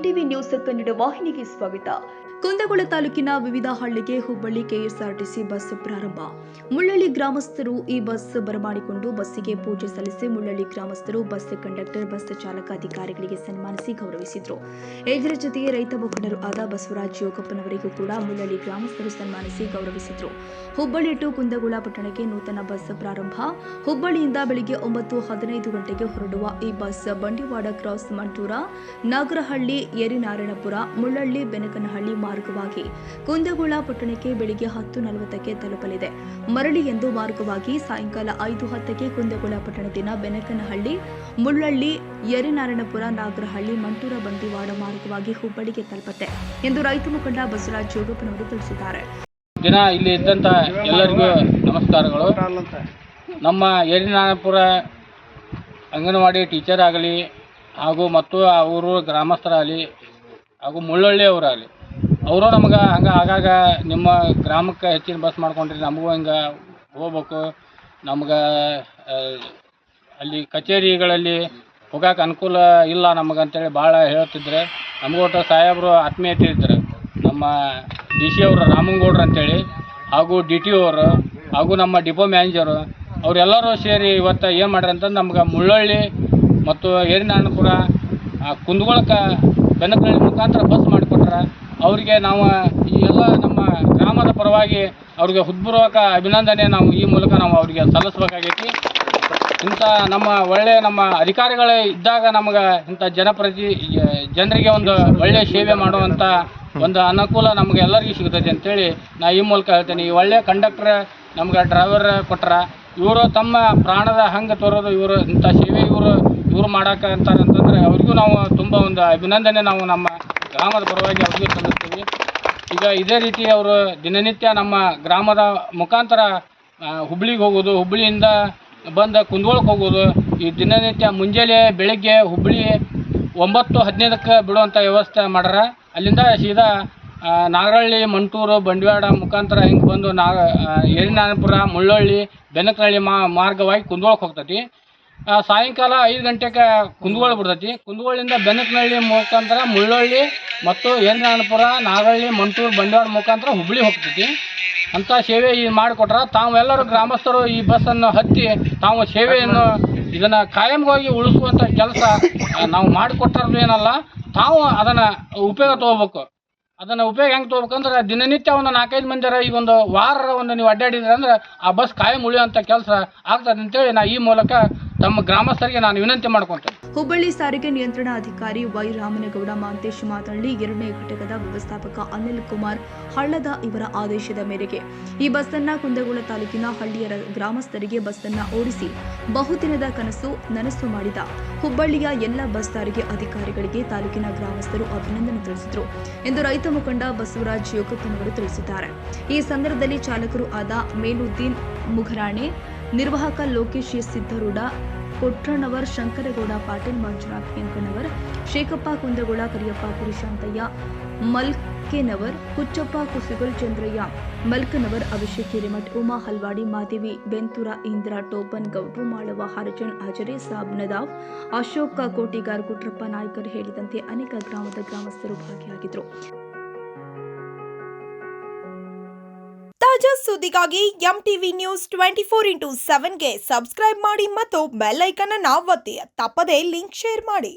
MTV news Kannada ವಾಹಿನಿಗೆ ಸ್ವಾಗತ. ಕುಂದಗೋಳ ತಾಲೂಕಿನ ವಿವಿಧ ಹಳ್ಳಿಗೆ ಹುಬ್ಬಳ್ಳಿ ಕೆಎಸ್ಆರ್ಟಿಸಿ ಬಸ್ ಪ್ರಾರಂಭ. ಮುಳ್ಳಳ್ಳಿ ಗ್ರಾಮಸ್ಥರು ಈ ಬಸ್ ಬರಮಾಡಿಕೊಂಡು ಬಸ್ಸಿಗೆ ಪೂಜೆ ಸಲ್ಲಿಸಿ ಮುಳ್ಳಳ್ಳಿ ಗ್ರಾಮಸ್ಥರು ಬಸ್ ಕಂಡಕ್ಟರ್, ಬಸ್ ಚಾಲಕ, ಅಧಿಕಾರಿಗಳಿಗೆ ಸನ್ಮಾನಿಸಿ ಗೌರವಿಸಿದರು. ಇದರ ಜೊತೆಗೆ ರೈತ ಮುಖಂಡರು ಆದ ಬಸವರಾಜ್ ಯೋಗಪ್ಪನವರಿಗೂ ಕೂಡ ಮುಳ್ಳಳ್ಳಿ ಗ್ರಾಮಸ್ಥರು ಸನ್ಮಾನಿಸಿ ಗೌರವಿಸಿದರು. ಹುಬ್ಬಳ್ಳಿ ಟು ಕುಂದಗೋಳ ಪಟ್ಟಣಕ್ಕೆ ನೂತನ ಬಸ್ ಪ್ರಾರಂಭ. ಹುಬ್ಬಳ್ಳಿಯಿಂದ ಬೆಳಿಗ್ಗೆ 9:15 ಗಂಟೆಗೆ ಹೊರಡುವ ಈ ಬಸ್ ಬಂಡಿವಾಡ ಕ್ರಾಸ್ ಮಂಟೂರ, ನಾಗರಹಳ್ಳಿ, ಯರಿನಾರಾಯಣಪುರ, ಮುಳ್ಳಳ್ಳಿ, ಬೆನಕನಹಳ್ಳಿ ಮಾರ್ಗವಾಗಿ ಕುಂದಗೋಳ ಪಟ್ಟಣಕ್ಕೆ ಬೆಳಿಗ್ಗೆ 10:40ಕ್ಕೆ ತಲುಪಲಿದೆ. ಮರಳಿ ಎಂದು ಮಾರ್ಗವಾಗಿ ಸಾಯಂಕಾಲ 5:10ಕ್ಕೆ ಕುಂದಗೋಳ ಪಟ್ಟಣದಿಂದ ಬೆನಕನಹಳ್ಳಿ, ಮುಳ್ಳಳ್ಳಿ, ಯರಿನಾರಾಯಣಪುರ, ನಾಗರಹಳ್ಳಿ, ಮಂಟೂರ, ಬಂಡಿವಾಡ ಮಾರ್ಗವಾಗಿ ಹುಬ್ಬಳ್ಳಿಗೆ ತಲುಪುತ್ತೆ ಎಂದು ರೈತ ಮುಖಂಡ ಬಸವರಾಜ್ ಯೋಗಪ್ಪನವರು ತಿಳಿಸಿದ್ದಾರೆ. ದಿನ ಇಲ್ಲಿ ಇದ್ದಂಥ ಎಲ್ಲರಿಗೂ ನಮಸ್ಕಾರಗಳು. ನಮ್ಮ ಯರಿನಾರಾಯಣಪುರ ಅಂಗನವಾಡಿ ಟೀಚರ್ ಆಗಲಿ ಹಾಗೂ ಮತ್ತು ಅವರು ಗ್ರಾಮಸ್ಥರಾಗಲಿ ಹಾಗೂ ಮುಳ್ಳಳ್ಳಿ ಅವರಾಗಲಿ ಅವರು ನಮಗೆ ಹಂಗೆ ಆಗಾಗ ನಿಮ್ಮ ಗ್ರಾಮಕ್ಕೆ ಹೆಚ್ಚಿನ ಬಸ್ ಮಾಡ್ಕೊಂಡ್ರಿ, ನಮಗೂ ಹಿಂಗೆ ಹೋಗ್ಬೇಕು, ನಮ್ಗೆ ಅಲ್ಲಿ ಕಚೇರಿಗಳಲ್ಲಿ ಹೋಗಕ್ಕೆ ಅನುಕೂಲ ಇಲ್ಲ ನಮಗಂತೇಳಿ ಭಾಳ ಹೇಳ್ತಿದ್ರೆ, ನಮಗೂ ಒಟ್ಟು ಸಾಹೇಬರು ಆತ್ಮೀಯತೆ ಇದ್ದರು. ನಮ್ಮ ಡಿ ಸಿ ಅವರು ರಾಮನಗೌಡ್ರು ಅಂತೇಳಿ ಹಾಗೂ ಡಿ ಟಿ ಅವರು ಹಾಗೂ ನಮ್ಮ ಡಿಪೋ ಮ್ಯಾನೇಜರು ಅವರೆಲ್ಲರೂ ಸೇರಿ ಇವತ್ತು ಏನು ಮಾಡ್ಯಾರ ಅಂತಂದ್ರೆ ನಮ್ಗೆ ಮುಳ್ಳಳ್ಳಿ ಮತ್ತು ಯರಿನಾರಾಯಣಪುರ ಕುಂದಗೋಳಕ್ಕೆ ಬೆನಕನಹಳ್ಳಿ ಮುಖಾಂತರ ಬಸ್ ಮಾಡಿಕೊಟ್ರೆ ಅವರಿಗೆ ನಾವು ಈ ಎಲ್ಲ ನಮ್ಮ ಗ್ರಾಮದ ಪರವಾಗಿ ಅವ್ರಿಗೆ ಹೃತ್ಪೂರ್ವಕ ಅಭಿನಂದನೆ ನಾವು ಈ ಮೂಲಕ ನಾವು ಅವರಿಗೆ ಸಲ್ಲಿಸಬೇಕಾಗೈತಿ. ಇಂಥ ನಮ್ಮ ಒಳ್ಳೆಯ ನಮ್ಮ ಅಧಿಕಾರಿಗಳೇ ಇದ್ದಾಗ ನಮಗೆ ಇಂಥ ಜನರಿಗೆ ಒಂದು ಒಳ್ಳೆಯ ಸೇವೆ ಮಾಡುವಂಥ ಒಂದು ಅನುಕೂಲ ನಮಗೆ ಎಲ್ಲರಿಗೂ ಸಿಗ್ತದೆ ಅಂತೇಳಿ ನಾ ಈ ಮೂಲಕ ಹೇಳ್ತೇನೆ. ಈ ಒಳ್ಳೆಯ ಕಂಡಕ್ಟರ್ ನಮ್ಗೆ ಡ್ರೈವರ್ ಕೊಟ್ರ, ಇವರು ತಮ್ಮ ಪ್ರಾಣದ ಹಂಗೆ ತೋರೋದು, ಇವರು ಇಂಥ ಸೇವೆ ಇವರು ಮಾಡೋಕೆ ಅಂತಾರೆ ಅಂತಂದರೆ ಅವ್ರಿಗೂ ನಾವು ತುಂಬ ಒಂದು ಅಭಿನಂದನೆ ನಾವು ನಮ್ಮ ಗ್ರಾಮದ ಪರವಾಗಿ ಅವ್ರಿಗೂ ಸಲ್ಲಿಸ್ತೀವಿ. ಈಗ ಇದೇ ರೀತಿ ಅವರು ದಿನನಿತ್ಯ ನಮ್ಮ ಗ್ರಾಮದ ಮುಖಾಂತರ ಹುಬ್ಳಿಗೆ ಹೋಗೋದು, ಹುಬ್ಳಿಯಿಂದ ಬಂದು ಕುಂದಗೋಳಕ್ಕೆ ಹೋಗೋದು, ಈ ದಿನನಿತ್ಯ ಮುಂಜಾನೆ ಬೆಳಗ್ಗೆ ಹುಬ್ಬಳ್ಳಿ 9:15ಕ್ಕೆ ಬಿಡುವಂಥ ವ್ಯವಸ್ಥೆ ಮಾಡ್ಯಾರ. ಅಲ್ಲಿಂದ ಸೀದಾ ನಾಗರಹಳ್ಳಿ, ಮಂಟೂರು, ಬಂಡಿವಾಡ ಮುಖಾಂತರ ಹಿಂಗೆ ಬಂದು ಯರಿನಾರಾಯಣಪುರ, ಮುಳ್ಳಳ್ಳಿ, ಬೆನಕನಹಳ್ಳಿ ಮಾರ್ಗವಾಗಿ ಕುಂದಗೋಳಕ್ಕೆ ಹೋಗ್ತೈತಿ. ಸಾಯಂಕಾಲ 5 ಗಂಟೆಗೆ ಕುಂದಗೋಳ ಬಿಡ್ತೈತಿ. ಕುಂದಗೋಳಿಂದ ಬೆನಕನಹಳ್ಳಿ ಮುಖಾಂತರ ಮುಳ್ಳಳ್ಳಿ ಮತ್ತು ಯರಿನಾರಾಯಣಪುರ, ನಾಗರಹಳ್ಳಿ, ಮಂಟೂರು, ಬಂಡಿವಾಡ ಮುಖಾಂತರ ಹುಬ್ಬಳ್ಳಿ ಹೋಗ್ತೈತಿ. ಅಂಥ ಸೇವೆ ಮಾಡಿಕೊಟ್ರ ತಾವೆಲ್ಲರೂ ಗ್ರಾಮಸ್ಥರು ಈ ಬಸ್ಸನ್ನು ಹತ್ತಿ ತಾವು ಸೇವೆಯನ್ನು ಇದನ್ನು ಕಾಯಂಗಾಗಿ ಉಳಿಸುವಂಥ ಕೆಲಸ ನಾವು ಮಾಡಿಕೊಟ್ಟರು ಏನಲ್ಲ, ತಾವು ಅದನ್ನು ಉಪಯೋಗ ತೊಗೋಬೇಕು. ಅದನ್ನು ಉಪಯೋಗ ಹೆಂಗೆ ತೊಗೋಬೇಕಂದ್ರೆ ದಿನನಿತ್ಯ ಒಂದು 4-5 ಮಂದಿರ ಈಗ ಒಂದು ವಾರ ನೀವು ಅಡ್ಡಾಡಿದ್ರೆ ಅಂದ್ರೆ ಆ ಬಸ್ ಕಾಯಂ ಉಳಿಯುವಂಥ ಕೆಲಸ ಆಗ್ತದೆ ಅಂತೇಳಿ ನಾ ಈ ಮೂಲಕ ತಮ್ಮ ಗ್ರಾಮಸ್ಥರಿಗೆ ನಾನು ವಿನಂತಿ ಮಾಡ್ಕೊತೇನೆ. ಹುಬ್ಬಳ್ಳಿ ಸಾರಿಗೆ ನಿಯಂತ್ರಣ ಅಧಿಕಾರಿ ವೈ ರಾಮನಗೌಡ ಮಾಂತೇಶ್ ಮಾತನಾಡಿ 2ನೇ ಘಟಕದ ವ್ಯವಸ್ಥಾಪಕ ಅನಿಲ್ ಕುಮಾರ್ ಹಳ್ಳದ ಇವರ ಆದೇಶದ ಮೇರೆಗೆ ಈ ಬಸ್ಸನ್ನ ಕುಂದಗೋಳ ತಾಲೂಕಿನ ಹಳ್ಳಿಯರ ಗ್ರಾಮಸ್ಥರಿಗೆ ಬಸ್ಸನ್ನ ಓಡಿಸಿ ಬಹುದಿನದ ಕನಸು ನನಸು ಮಾಡಿದ ಹುಬ್ಬಳ್ಳಿಯ ಎಲ್ಲ ಬಸ್ ಸಾರಿಗೆ ಅಧಿಕಾರಿಗಳಿಗೆ ತಾಲೂಕಿನ ಗ್ರಾಮಸ್ಥರು ಅಭಿನಂದನೆ ತಿಳಿಸಿದರು ಎಂದು ರೈತ ಮುಖಂಡ ಬಸವರಾಜ್ ಯೋಗಪ್ಪನವರು ತಿಳಿಸಿದ್ದಾರೆ. ಈ ಸಂದರ್ಭದಲ್ಲಿ ಚಾಲಕರು ಆದ ಮೇಲುದ್ದೀನ್ ಮುಘರಾಣೆ, ನಿರ್ವಾಹಕ ಲೋಕೇಶ್ ಸಿದ್ದರೂಢ, ಕೊಟ್ರನವರ್, ಶಂಕರಗೌಡ ಪಾಟೀಲ್, ಮಂಜುನಾಥ್ ಯಂಕನವರ್, ಶೇಖಪ್ಪ ಕುಂದಗೋಳ, ಕರಿಯಪ್ಪ ಕುರಿಶಾಂತಯ್ಯ ಮಲ್ಕೆನವರ್, ಕುಚ್ಚಪ್ಪ ಕುಸಿಗಲ್, ಚಂದ್ರಯ್ಯ ಮಲ್ಕನವರ್, ಅಭಿಷೇಕ್ ಹಿರೇಮಠ್, ಉಮಾ ಹಲ್ವಾಡಿ, ಮಾದೇವಿ ಬೆಂತೂರ, ಇಂದ್ರ ಟೋಪನ್, ಗೌಡ್ರು, ಮಾಳವ, ಹರಜನ್, ಹಜರೆ ಸಾಬ್, ನದಾವ್, ಅಶೋಕ ಕೋಟಿಗಾರ್, ಗುಟ್ರಪ್ಪ ನಾಯ್ಕರ್ ಹೇಳಿದಂತೆ ಅನೇಕ ಗ್ರಾಮದ ಗ್ರಾಮಸ್ಥರು ಭಾಗಿಯಾಗಿದ್ದರು. ತಾಜಾ ಸುದ್ದಿಗಾಗಿ ಎಂಟಿವಿ ನ್ಯೂಸ್ 24x7ಗೆ ಸಬ್ಸ್ಕ್ರೈಬ್ ಮಾಡಿ ಮತ್ತು ಬೆಲ್ ಐಕಾನ್ ಅನ್ನು ಒತ್ತಿ. ತಪ್ಪದೇ ಲಿಂಕ್ ಶೇರ್ ಮಾಡಿ.